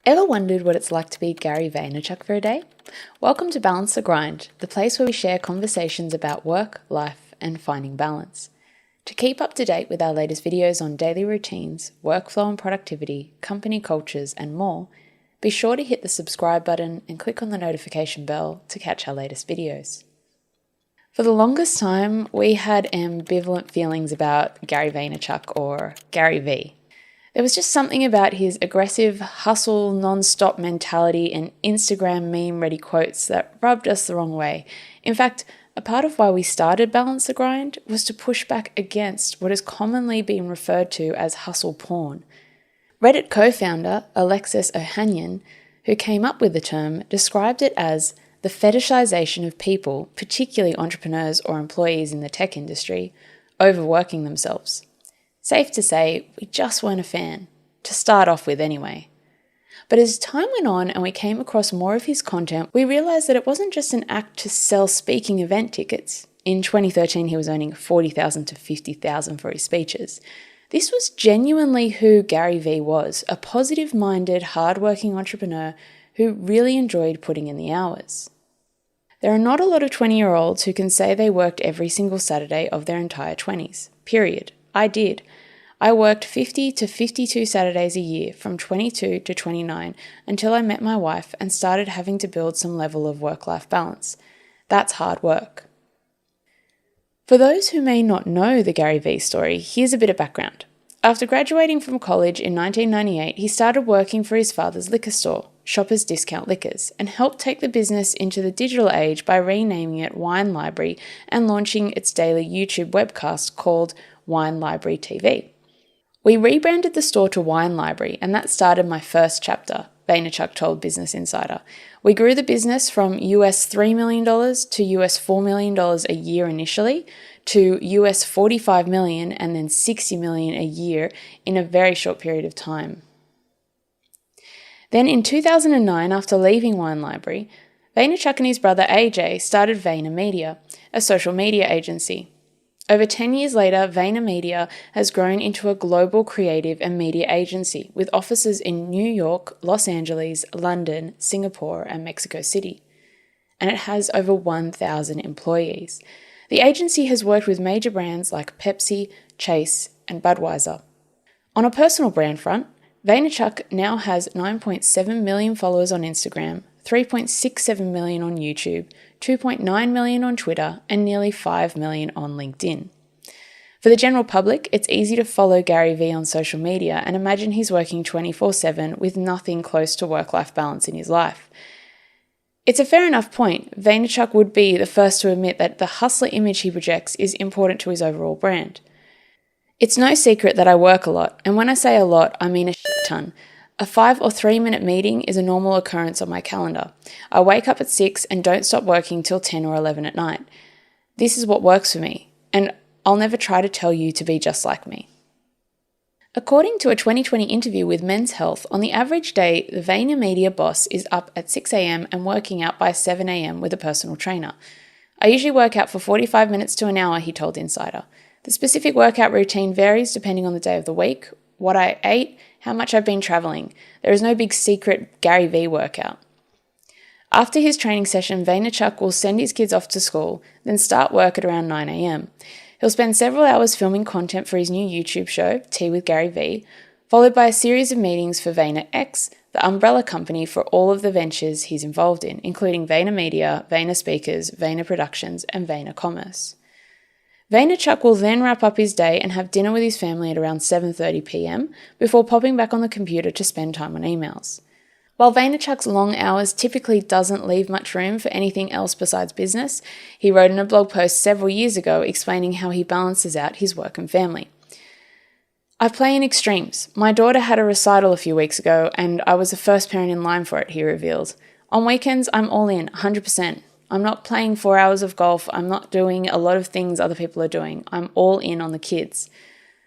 Ever wondered what it's like to be Gary Vaynerchuk for a day? Welcome to Balance the Grind, the place where we share conversations about work, life, and finding balance. To keep up to date with our latest videos on daily routines, workflow and productivity, company cultures, and more, be sure to hit the subscribe button and click on the notification bell to catch our latest videos. For the longest time, we had ambivalent feelings about Gary Vaynerchuk, or Gary V. There was just something about his aggressive, hustle, non-stop mentality and Instagram meme-ready quotes that rubbed us the wrong way. In fact, a part of why we started Balance the Grind was to push back against what is commonly being referred to as hustle porn. Reddit co-founder Alexis Ohanian, who came up with the term, described it as the fetishization of people, particularly entrepreneurs or employees in the tech industry, overworking themselves. Safe to say, we just weren't a fan, to start off with anyway. But as time went on and we came across more of his content, we realised that it wasn't just an act to sell speaking event tickets. In 2013, he was earning $40,000 to $50,000 for his speeches. This was genuinely who Gary V was, a positive-minded, hard-working entrepreneur who really enjoyed putting in the hours. There are not a lot of 20-year-olds who can say they worked every single Saturday of their entire 20s, period. I did. I worked 50 to 52 Saturdays a year from 22 to 29 until I met my wife and started having to build some level of work-life balance. That's hard work. For those who may not know the Gary V story, here's a bit of background. After graduating from college in 1998, he started working for his father's liquor store, Shoppers Discount Liquors, and helped take the business into the digital age by renaming it Wine Library and launching its daily YouTube webcast called Wine Library TV. We rebranded the store to Wine Library, and that started my first chapter, Vaynerchuk told Business Insider. We grew the business from US $3 million to US $4 million a year initially, to US $45 million and then $60 million a year in a very short period of time. Then in 2009, after leaving Wine Library, Vaynerchuk and his brother AJ started VaynerMedia, a social media agency. Over 10 years later, VaynerMedia has grown into a global creative and media agency with offices in New York, Los Angeles, London, Singapore, and Mexico City. And it has over 1,000 employees. The agency has worked with major brands like Pepsi, Chase, and Budweiser. On a personal brand front, Vaynerchuk now has 9.7 million followers on Instagram, 3.67 million on YouTube, 2.9 million on Twitter, and nearly 5 million on LinkedIn. For the general public, it's easy to follow Gary V on social media and imagine he's working 24/7 with nothing close to work-life balance in his life. It's a fair enough point. Vaynerchuk would be the first to admit that the hustler image he projects is important to his overall brand. It's no secret that I work a lot, and when I say a lot, I mean a shit ton. A 5 or 3 minute meeting is a normal occurrence on my calendar. I wake up at 6 and don't stop working till 10 or 11 at night. This is what works for me, and I'll never try to tell you to be just like me. According to a 2020 interview with Men's Health, on the average day, the VaynerMedia boss is up at 6 a.m. and working out by 7 a.m. with a personal trainer. I usually work out for 45 minutes to an hour, he told Insider. The specific workout routine varies depending on the day of the week, what I ate, how much I've been traveling. There is no big secret Gary V workout. After his training session, Vaynerchuk will send his kids off to school, then start work at around 9 a.m. He'll spend several hours filming content for his new YouTube show, Tea with Gary V, followed by a series of meetings for VaynerX, the umbrella company for all of the ventures he's involved in, including VaynerMedia, Vayner Speakers, Vayner Productions, and Vayner Commerce. Vaynerchuk will then wrap up his day and have dinner with his family at around 7:30 p.m. before popping back on the computer to spend time on emails. While Vaynerchuk's long hours typically doesn't leave much room for anything else besides business, he wrote in a blog post several years ago explaining how he balances out his work and family. I play in extremes. My daughter had a recital a few weeks ago and I was the first parent in line for it, he revealed. On weekends, I'm all in, 100%. I'm not playing 4 hours of golf. I'm not doing a lot of things other people are doing. I'm all in on the kids.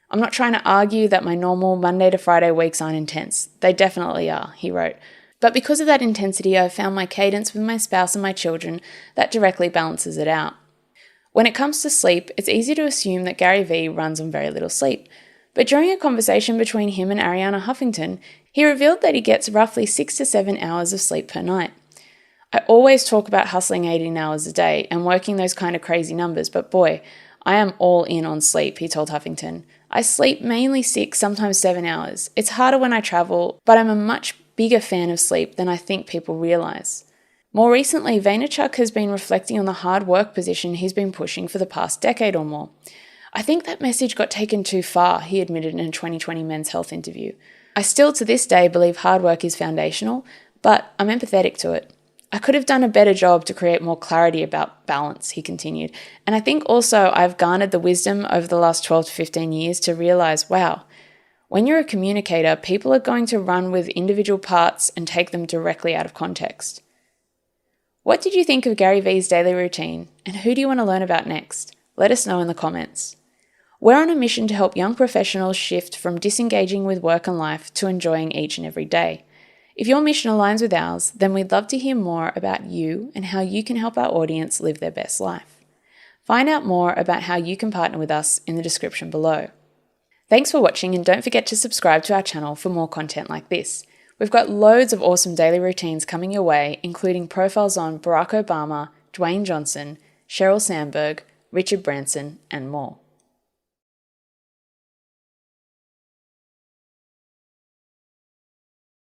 I'm not trying to argue that my normal Monday to Friday weeks aren't intense. They definitely are, he wrote. But because of that intensity, I've found my cadence with my spouse and my children that directly balances it out. When it comes to sleep, it's easy to assume that Gary V runs on very little sleep. But during a conversation between him and Ariana Huffington, he revealed that he gets roughly 6 to 7 hours of sleep per night. I always talk about hustling 18 hours a day and working those kind of crazy numbers, but boy, I am all in on sleep, he told Huffington. I sleep mainly 6, sometimes 7 hours. It's harder when I travel, but I'm a much bigger fan of sleep than I think people realize. More recently, Vaynerchuk has been reflecting on the hard work position he's been pushing for the past decade or more. I think that message got taken too far, he admitted in a 2020 Men's Health interview. I still to this day believe hard work is foundational, but I'm empathetic to it. I could have done a better job to create more clarity about balance, he continued. And I think also I've garnered the wisdom over the last 12 to 15 years to realize, wow, when you're a communicator, people are going to run with individual parts and take them directly out of context. What did you think of Gary Vee's daily routine, and who do you want to learn about next? Let us know in the comments. We're on a mission to help young professionals shift from disengaging with work and life to enjoying each and every day. If your mission aligns with ours, then we'd love to hear more about you and how you can help our audience live their best life. Find out more about how you can partner with us in the description below. Thanks for watching, and don't forget to subscribe to our channel for more content like this. We've got loads of awesome daily routines coming your way, including profiles on Barack Obama, Dwayne Johnson, Sheryl Sandberg, Richard Branson, and more.